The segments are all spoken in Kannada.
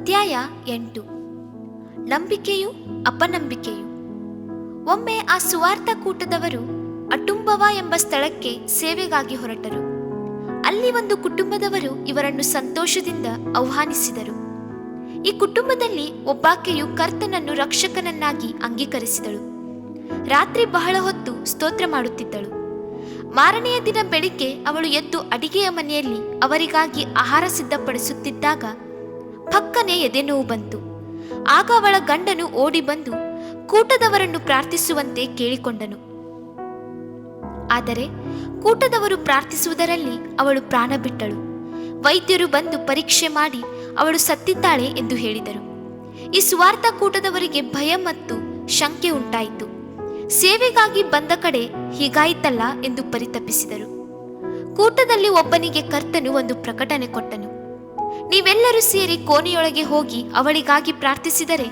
ಅಧ್ಯಾಯ 8. ನಂಬಿಕೆಯು ಅಪನಂಬಿಕೆಯು. ಒಮ್ಮೆ ಆ ಸುವಾರ್ಥ ಕೂಟದವರು ಅಟುಂಬವ ಎಂಬ ಸ್ಥಳಕ್ಕೆ ಸೇವೆಗಾಗಿ ಹೊರಟರು. ಅಲ್ಲಿ ಒಂದು ಕುಟುಂಬದವರು ಇವರನ್ನು ಸಂತೋಷದಿಂದ ಆಹ್ವಾನಿಸಿದರು. ಈ ಕುಟುಂಬದಲ್ಲಿ ಒಬ್ಬಾಕೆಯು ಕರ್ತನನ್ನು ರಕ್ಷಕನನ್ನಾಗಿ ಅಂಗೀಕರಿಸಿದಳು. ರಾತ್ರಿ ಬಹಳ ಹೊತ್ತು ಸ್ತೋತ್ರ ಮಾಡುತ್ತಿದ್ದಳು. ಮಾರನೆಯ ದಿನ ಬೆಳಿಗ್ಗೆ ಅವಳು ಎದ್ದು ಅಡಿಗೆಯ ಮನೆಯಲ್ಲಿ ಅವರಿಗಾಗಿ ಆಹಾರ ಸಿದ್ಧಪಡಿಸುತ್ತಿದ್ದಾಗ ಪಕ್ಕನೆ ಎದೆನೋವು ಬಂತು. ಆಗ ಅವಳ ಗಂಡನು ಓಡಿ ಬಂದು ಕೂಟದವರನ್ನು ಪ್ರಾರ್ಥಿಸುವಂತೆ ಕೇಳಿಕೊಂಡನು. ಆದರೆ ಕೂಟದವರು ಪ್ರಾರ್ಥಿಸುವುದರಲ್ಲಿ ಅವಳು ಪ್ರಾಣ ಬಿಟ್ಟಳು. ವೈದ್ಯರು ಬಂದು ಪರೀಕ್ಷೆ ಮಾಡಿ ಅವಳು ಸತ್ತಿದ್ದಾಳೆ ಎಂದು ಹೇಳಿದರು. ಈ ಸುವಾರ್ಥ ಕೂಟದವರಿಗೆ ಭಯ ಮತ್ತು ಶಂಕೆ ಉಂಟಾಯಿತು. ಸೇವೆಗಾಗಿ ಬಂದ ಕಡೆ ಹೀಗಾಯಿತಲ್ಲ ಎಂದು ಪರಿತಪಿಸಿದರು. ಕೂಟದಲ್ಲಿ ಒಬ್ಬನಿಗೆ ಕರ್ತನು ಒಂದು ಪ್ರಕಟಣೆ ಕೊಟ್ಟನು. ನೀವೆಲ್ಲರೂ ಸೇರಿ ಕೋಣೆಯೊಳಗೆ ಹೋಗಿ ಅವಳಿಗಾಗಿ ಪ್ರಾರ್ಥಿಸಿದರೆ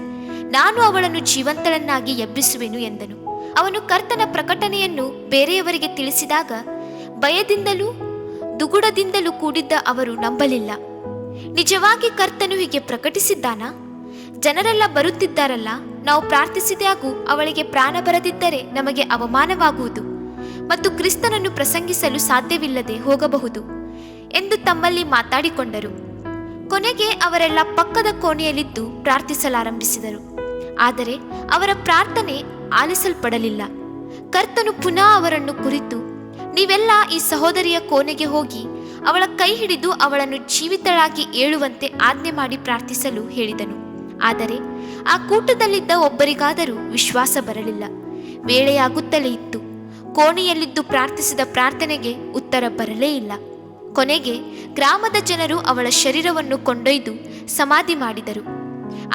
ನಾನು ಅವಳನ್ನು ಜೀವಂತಳನ್ನಾಗಿ ಎಬ್ಬಿಸುವೆನು ಎಂದನು. ಅವನು ಕರ್ತನ ಪ್ರಕಟಣೆಯನ್ನು ಬೇರೆಯವರಿಗೆ ತಿಳಿಸಿದಾಗ ಭಯದಿಂದಲೂ ದುಗುಡದಿಂದಲೂ ಕೂಡಿದ್ದ ಅವರು ನಂಬಲಿಲ್ಲ. ನಿಜವಾಗಿ ಕರ್ತನು ಹೀಗೆ ಪ್ರಕಟಿಸಿದ್ದಾನಾ? ಜನರೆಲ್ಲ ಬರುತ್ತಿದ್ದಾರಲ್ಲ, ನಾವು ಪ್ರಾರ್ಥಿಸಿದಾಗೂ ಅವಳಿಗೆ ಪ್ರಾಣ ಬರದಿದ್ದರೆ ನಮಗೆ ಅವಮಾನವಾಗುವುದು ಮತ್ತು ಕ್ರಿಸ್ತನನ್ನು ಪ್ರಸಂಗಿಸಲು ಸಾಧ್ಯವಿಲ್ಲದೆ ಹೋಗಬಹುದು ಎಂದು ತಮ್ಮಲ್ಲಿ ಮಾತಾಡಿಕೊಂಡರು. ಕೊನೆಗೆ ಅವರೆಲ್ಲ ಪಕ್ಕದ ಕೋಣೆಯಲ್ಲಿದ್ದು ಪ್ರಾರ್ಥಿಸಲಾರಂಭಿಸಿದರು. ಆದರೆ ಅವರ ಪ್ರಾರ್ಥನೆ ಆಲಿಸಲ್ಪಡಲಿಲ್ಲ. ಕರ್ತನು ಪುನಃ ಅವರನ್ನು ಕುರಿತು, ನೀವೆಲ್ಲ ಈ ಸಹೋದರಿಯ ಕೋಣೆಗೆ ಹೋಗಿ ಅವಳ ಕೈ ಹಿಡಿದು ಅವಳನ್ನು ಜೀವಿತಳಾಗಿ ಏಳುವಂತೆ ಆಜ್ಞೆ ಮಾಡಿ ಪ್ರಾರ್ಥಿಸಲು ಹೇಳಿದನು. ಆದರೆ ಆ ಕೂಟದಲ್ಲಿದ್ದ ಒಬ್ಬರಿಗಾದರೂ ವಿಶ್ವಾಸ ಬರಲಿಲ್ಲ. ವೇಳೆಯಾಗುತ್ತಲೇ ಇತ್ತು. ಕೋಣೆಯಲ್ಲಿದ್ದು ಪ್ರಾರ್ಥಿಸಿದ ಪ್ರಾರ್ಥನೆಗೆ ಉತ್ತರ ಬರಲೇ ಇಲ್ಲ. ಕೊನೆಗೆ ಗ್ರಾಮದ ಜನರು ಅವಳ ಶರೀರವನ್ನು ಕೊಂಡೊಯ್ದು ಸಮಾಧಿ ಮಾಡಿದರು.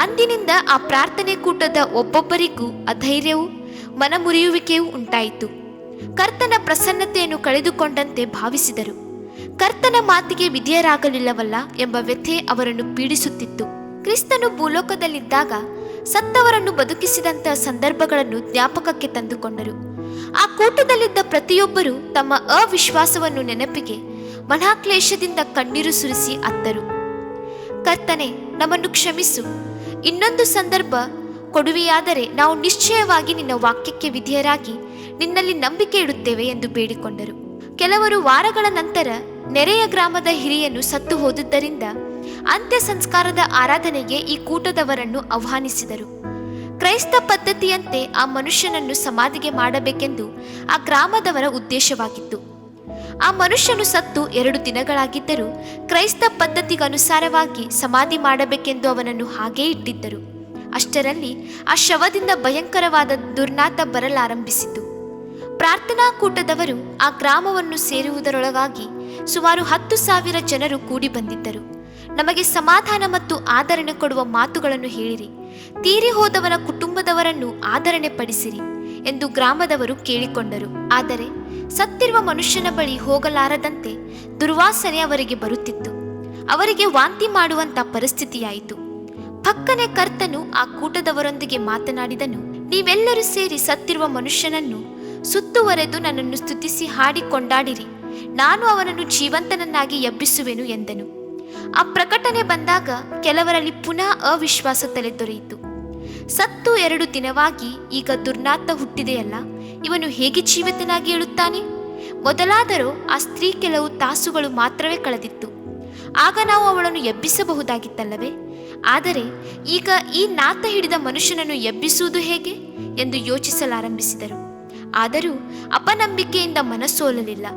ಅಂದಿನಿಂದ ಆ ಪ್ರಾರ್ಥನೆ ಕೂಟದ ಒಬ್ಬೊಬ್ಬರಿಗೂ ಅಧೈರ್ಯವೂ ಮನಮುರಿಯುವಿಕೆಯೂ ಉಂಟಾಯಿತು. ಕರ್ತನ ಪ್ರಸನ್ನತೆಯನ್ನು ಕಳೆದುಕೊಂಡಂತೆ ಭಾವಿಸಿದರು. ಕರ್ತನ ಮಾತಿಗೆ ವಿಧೇಯರಾಗಲಿಲ್ಲವಲ್ಲ ಎಂಬ ವ್ಯಥೆ ಅವರನ್ನು ಪೀಡಿಸುತ್ತಿತ್ತು. ಕ್ರಿಸ್ತನು ಭೂಲೋಕದಲ್ಲಿದ್ದಾಗ ಸತ್ತವರನ್ನು ಬದುಕಿಸಿದಂತಹ ಸಂದರ್ಭಗಳನ್ನು ಜ್ಞಾಪಕಕ್ಕೆ ತಂದುಕೊಂಡರು. ಆ ಕೂಟದಲ್ಲಿದ್ದ ಪ್ರತಿಯೊಬ್ಬರೂ ತಮ್ಮ ಅವಿಶ್ವಾಸವನ್ನು ನೆನಪಿಗೆ ಮನಾಕ್ಲೇಶದಿಂದ ಕಣ್ಣೀರು ಸುರಿಸಿ ಅತ್ತರು. ಕರ್ತನೆ, ನಮ್ಮನ್ನು ಕ್ಷಮಿಸು. ಇನ್ನೊಂದು ಸಂದರ್ಭ ಕೊಡುವೆಯಾದರೆ ನಾವು ನಿಶ್ಚಯವಾಗಿ ನಿನ್ನ ವಾಕ್ಯಕ್ಕೆ ವಿಧೇಯರಾಗಿ ನಿನ್ನಲ್ಲಿ ನಂಬಿಕೆ ಇಡುತ್ತೇವೆ ಎಂದು ಬೇಡಿಕೊಂಡರು. ಕೆಲವರು ವಾರಗಳ ನಂತರ ನೆರೆಯ ಗ್ರಾಮದ ಹಿರಿಯನು ಸತ್ತು ಹೋದುದರಿಂದ ಅಂತ್ಯ ಸಂಸ್ಕಾರದ ಆರಾಧನೆಗೆ ಈ ಕೂಟದವರನ್ನು ಆಹ್ವಾನಿಸಿದರು. ಕ್ರೈಸ್ತ ಪದ್ಧತಿಯಂತೆ ಆ ಮನುಷ್ಯನನ್ನು ಸಮಾಧಿಗೆ ಮಾಡಬೇಕೆಂದು ಆ ಗ್ರಾಮದವರ ಉದ್ದೇಶವಾಗಿತ್ತು. ಆ ಮನುಷ್ಯನು ಸತ್ತು 2 ದಿನಗಳಾಗಿದ್ದರೂ ಕ್ರೈಸ್ತ ಪದ್ಧತಿಗನುಸಾರವಾಗಿ ಸಮಾಧಿ ಮಾಡಬೇಕೆಂದು ಅವನನ್ನು ಹಾಗೇ ಇಟ್ಟಿದ್ದರು. ಅಷ್ಟರಲ್ಲಿ ಆ ಶವದಿಂದ ಭಯಂಕರವಾದ ದುರ್ನಾತ ಬರಲಾರಂಭಿಸಿತು. ಪ್ರಾರ್ಥನಾ ಕೂಟದವರು ಆ ಗ್ರಾಮವನ್ನು ಸೇರುವುದರೊಳಗಾಗಿ ಸುಮಾರು 10,000 ಜನರು ಕೂಡಿ ಬಂದಿದ್ದರು. ನಮಗೆ ಸಮಾಧಾನ ಮತ್ತು ಆದರಣೆ ಕೊಡುವ ಮಾತುಗಳನ್ನು ಹೇಳಿರಿ, ತೀರಿ ಹೋದವನ ಕುಟುಂಬದವರನ್ನು ಆದರಣೆ ಪಡಿಸಿರಿ ಎಂದು ಗ್ರಾಮದವರು ಕೇಳಿಕೊಂಡರು. ಆದರೆ ಸತ್ತಿರುವ ಮನುಷ್ಯನ ಬಳಿ ಹೋಗಲಾರದಂತೆ ದುರ್ವಾಸನೆ ಅವರಿಗೆ ಬರುತ್ತಿತ್ತು. ಅವರಿಗೆ ವಾಂತಿ ಮಾಡುವಂತ ಪರಿಸ್ಥಿತಿಯಾಯಿತು. ಪಕ್ಕನೆ ಕರ್ತನು ಆ ಕೂಟದವರೊಂದಿಗೆ ಮಾತನಾಡಿದನು. ನೀವೆಲ್ಲರೂ ಸೇರಿ ಸತ್ತಿರುವ ಮನುಷ್ಯನನ್ನು ಸುತ್ತುವರೆದು ನನ್ನನ್ನು ಸ್ತುತಿಸಿ ಹಾಡಿ ಕೊಂಡಾಡಿರಿ, ನಾನು ಅವನನ್ನು ಜೀವಂತನನ್ನಾಗಿ ಎಬ್ಬಿಸುವೆನು ಎಂದನು. ಆ ಪ್ರಕಟಣೆ ಬಂದಾಗ ಕೆಲವರಲ್ಲಿ ಪುನಃ ಅವಿಶ್ವಾಸ ತಲೆದೊರೆಯಿತು. ಸತ್ತು 2 ದಿನವಾಗಿ ಈಗ ದುರ್ನಾತ ಹುಟ್ಟಿದೆಯಲ್ಲ, ಇವನು ಹೇಗೆ ಜೀವಿತನಾಗಿ ಏಳುತ್ತಾನೆ? ಮೊದಲಾದರೂ ಆ ಸ್ತ್ರೀ ಕೆಲವು ತಾಸುಗಳು ಮಾತ್ರವೇ ಕಳೆದಿತ್ತು. ಆಗ ನಾವು ಅವಳನ್ನು ಎಬ್ಬಿಸಬಹುದಾಗಿತ್ತಲ್ಲವೇ? ಆದರೆ ಈಗ ಈ ನಾತ ಹಿಡಿದ ಮನುಷ್ಯನನ್ನು ಎಬ್ಬಿಸುವುದು ಹೇಗೆ ಎಂದು ಯೋಚಿಸಲಾರಂಭಿಸಿದರು. ಆದರೂ ಅಪನಂಬಿಕೆಯಿಂದ ಮನಸೋಲಲಿಲ್ಲ.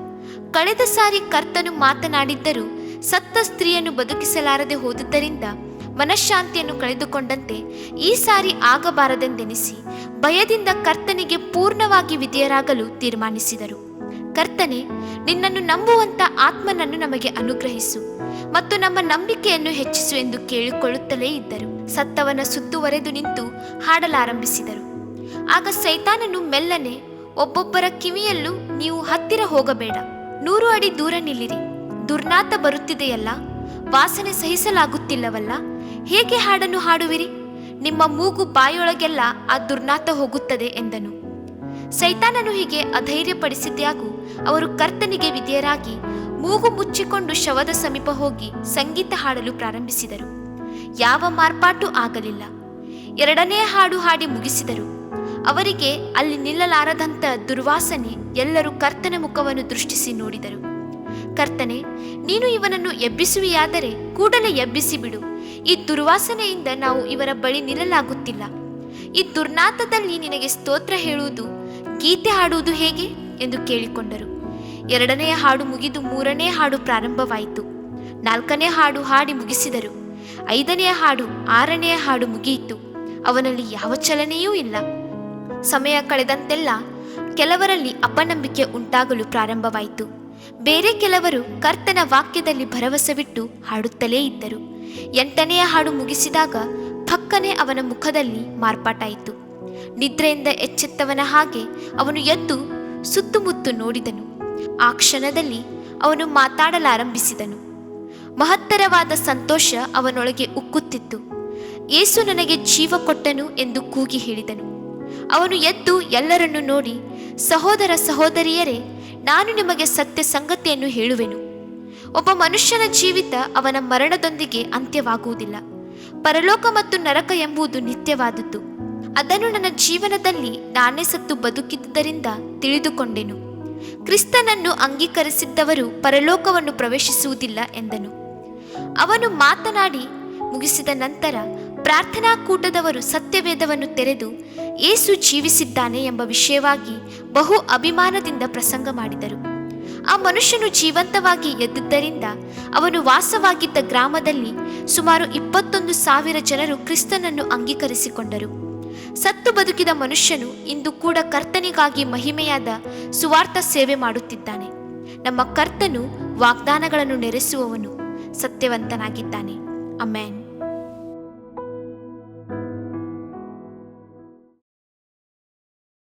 ಕಳೆದ ಸಾರಿ ಕರ್ತನು ಮಾತನಾಡಿದ್ದರೂ ಸತ್ತ ಸ್ತ್ರೀಯನ್ನು ಬದುಕಿಸಲಾರದೆ ಹೋದುದರಿಂದ ಮನಃಶಾಂತಿಯನ್ನು ಕಳೆದುಕೊಂಡಂತೆ ಈ ಸಾರಿ ಆಗಬಾರದೆಂದೆನಿಸಿ ಭಯದಿಂದ ಕರ್ತನಿಗೆ ಪೂರ್ಣವಾಗಿ ವಿಧೇಯರಾಗಲು ತೀರ್ಮಾನಿಸಿದರು. ಕರ್ತನೆ, ನಿನ್ನನ್ನು ನಂಬುವಂತ ಆತ್ಮನನ್ನು ನಮಗೆ ಅನುಗ್ರಹಿಸು ಮತ್ತು ನಮ್ಮ ನಂಬಿಕೆಯನ್ನು ಹೆಚ್ಚಿಸು ಎಂದು ಕೇಳಿಕೊಳ್ಳುತ್ತಲೇ ಇದ್ದರು. ಸತ್ತವನ ಸುತ್ತುವರೆದು ನಿಂತು ಹಾಡಲಾರಂಭಿಸಿದರು. ಆಗ ಸೈತಾನನು ಮೆಲ್ಲನೆ ಒಬ್ಬೊಬ್ಬರ ಕಿವಿಯಲ್ಲೂ, ನೀವು ಹತ್ತಿರ ಹೋಗಬೇಡ, 100 ಅಡಿ ದೂರ ನಿಲ್ಲಿರಿ, ದುರ್ನಾತ ಬರುತ್ತಿದೆಯಲ್ಲ, ವಾಸನೆ ಸಹಿಸಲಾಗುತ್ತಿಲ್ಲವಲ್ಲ, ಹೇಗೆ ಹಾಡನ್ನು ಹಾಡುವಿರಿ? ನಿಮ್ಮ ಮೂಗು ಬಾಯೊಳಗೆಲ್ಲ ಆ ದುರ್ನಾತ ಹೋಗುತ್ತದೆ ಎಂದನು. ಸೈತಾನನು ಹೀಗೆ ಅಧೈರ್ಯಪಡಿಸಿದ್ಯಾಗೂ ಅವರು ಕರ್ತನಿಗೆ ವಿಧೇಯರಾಗಿ ಮೂಗು ಮುಚ್ಚಿಕೊಂಡು ಶವದ ಸಮೀಪ ಹೋಗಿ ಸಂಗೀತ ಹಾಡಲು ಪ್ರಾರಂಭಿಸಿದರು. ಯಾವ ಮಾರ್ಪಾಟು ಆಗಲಿಲ್ಲ. ಎರಡನೇ ಹಾಡು ಹಾಡಿ ಮುಗಿಸಿದರು. ಅವರಿಗೆ ಅಲ್ಲಿ ನಿಲ್ಲಲಾರದಂಥ ದುರ್ವಾಸನೆ. ಎಲ್ಲರೂ ಕರ್ತನ ಮುಖವನ್ನು ದೃಷ್ಟಿಸಿ ನೋಡಿದರು. ಕರ್ತನೆ, ನೀನು ಇವನನ್ನು ಎಬ್ಬಿಸುವಿಯಾದರೆ ಕೂಡಲೇ ಎಬ್ಬಿಸಿ ಬಿಡು. ಈ ದುರ್ವಾಸನೆಯಿಂದ ನಾವು ಇವರ ಬಳಿ ನಿಲ್ಲಲಾಗುತ್ತಿಲ್ಲ. ಈ ದುರ್ನಾತದಲ್ಲಿ ನಿನಗೆ ಸ್ತೋತ್ರ ಹೇಳುವುದು, ಗೀತೆ ಹಾಡುವುದು ಹೇಗೆ ಎಂದು ಕೇಳಿಕೊಂಡರು. ಎರಡನೆಯ ಹಾಡು ಮುಗಿದು ಮೂರನೇ ಹಾಡು ಪ್ರಾರಂಭವಾಯಿತು. ನಾಲ್ಕನೇ ಹಾಡು ಹಾಡಿ ಮುಗಿಸಿದರು. ಐದನೆಯ ಹಾಡು, ಆರನೆಯ ಹಾಡು ಮುಗಿಯಿತು. ಅವನಲ್ಲಿ ಯಾವ ಚಲನೆಯೂ ಇಲ್ಲ. ಸಮಯ ಕಳೆದಂತೆಲ್ಲ ಕೆಲವರಲ್ಲಿ ಅಪನಂಬಿಕೆ ಉಂಟಾಗಲು ಪ್ರಾರಂಭವಾಯಿತು. ಬೇರೆ ಕೆಲವರು ಕರ್ತನ ವಾಕ್ಯದಲ್ಲಿ ಭರವಸೆವಿಟ್ಟು ಹಾಡುತ್ತಲೇ ಇದ್ದರು. ಎಂಟನೆಯ ಹಾಡು ಮುಗಿಸಿದಾಗ ಪಕ್ಕನೆ ಅವನ ಮುಖದಲ್ಲಿ ಮಾರ್ಪಾಟಾಯಿತು. ನಿದ್ರೆಯಿಂದ ಎಚ್ಚೆತ್ತವನ ಹಾಗೆ ಅವನು ಎದ್ದು ಸುತ್ತಮುತ್ತ ನೋಡಿದನು. ಆ ಕ್ಷಣದಲ್ಲಿ ಅವನು ಮಾತಾಡಲಾರಂಭಿಸಿದನು. ಮಹತ್ತರವಾದ ಸಂತೋಷ ಅವನೊಳಗೆ ಉಕ್ಕುತ್ತಿತ್ತು. ಯೇಸು ನನಗೆ ಜೀವ ಕೊಟ್ಟನು ಎಂದು ಕೂಗಿ ಹೇಳಿದನು. ಅವನು ಎದ್ದು ಎಲ್ಲರನ್ನೂ ನೋಡಿ, ಸಹೋದರ ಸಹೋದರಿಯರೇ, ನಾನು ನಿಮಗೆ ಸತ್ಯ ಸಂಗತಿಯನ್ನು ಹೇಳುವೆನು. ಒಬ್ಬ ಮನುಷ್ಯನ ಜೀವಿತ ಅವನ ಮರಣದೊಂದಿಗೆ ಅಂತ್ಯವಾಗುವುದಿಲ್ಲ. ಪರಲೋಕ ಮತ್ತು ನರಕ ಎಂಬುದು ನಿತ್ಯವಾದದ್ದು. ಅದನ್ನು ನನ್ನ ಜೀವನದಲ್ಲಿ ನಾನೇ ಸತ್ತು ಬದುಕಿದ್ದರಿಂದ ತಿಳಿದುಕೊಂಡೆನು. ಕ್ರಿಸ್ತನನ್ನು ಅಂಗೀಕರಿಸಿದ್ದವರು ಪರಲೋಕವನ್ನು ಪ್ರವೇಶಿಸುವುದಿಲ್ಲ ಎಂದನು. ಅವನು ಮಾತನಾಡಿ ಮುಗಿಸಿದ ನಂತರ ಪ್ರಾರ್ಥನಾ ಕೂಟದವರು ಸತ್ಯವೇದವನ್ನು ತೆರೆದು ಯೇಸು ಜೀವಿಸಿದ್ದಾನೆ ಎಂಬ ವಿಷಯವಾಗಿ ಬಹು ಅಭಿಮಾನದಿಂದ ಪ್ರಸಂಗ ಮಾಡಿದರು. ಆ ಮನುಷ್ಯನು ಜೀವಂತವಾಗಿ ಎದ್ದುದರಿಂದ ಅವನು ವಾಸವಾಗಿದ್ದ ಗ್ರಾಮದಲ್ಲಿ ಸುಮಾರು 21,000 ಜನರು ಕ್ರಿಸ್ತನನ್ನು ಅಂಗೀಕರಿಸಿಕೊಂಡರು. ಸತ್ತು ಬದುಕಿದ ಮನುಷ್ಯನು ಇಂದು ಕೂಡ ಕರ್ತನಿಗಾಗಿ ಮಹಿಮೆಯಾದ ಸುವಾರ್ಥ ಸೇವೆ ಮಾಡುತ್ತಿದ್ದಾನೆ. ನಮ್ಮ ಕರ್ತನು ವಾಗ್ದಾನಗಳನ್ನು ನೆರೆಸುವವನು, ಸತ್ಯವಂತನಾಗಿದ್ದಾನೆ. ಆಮೆನ್.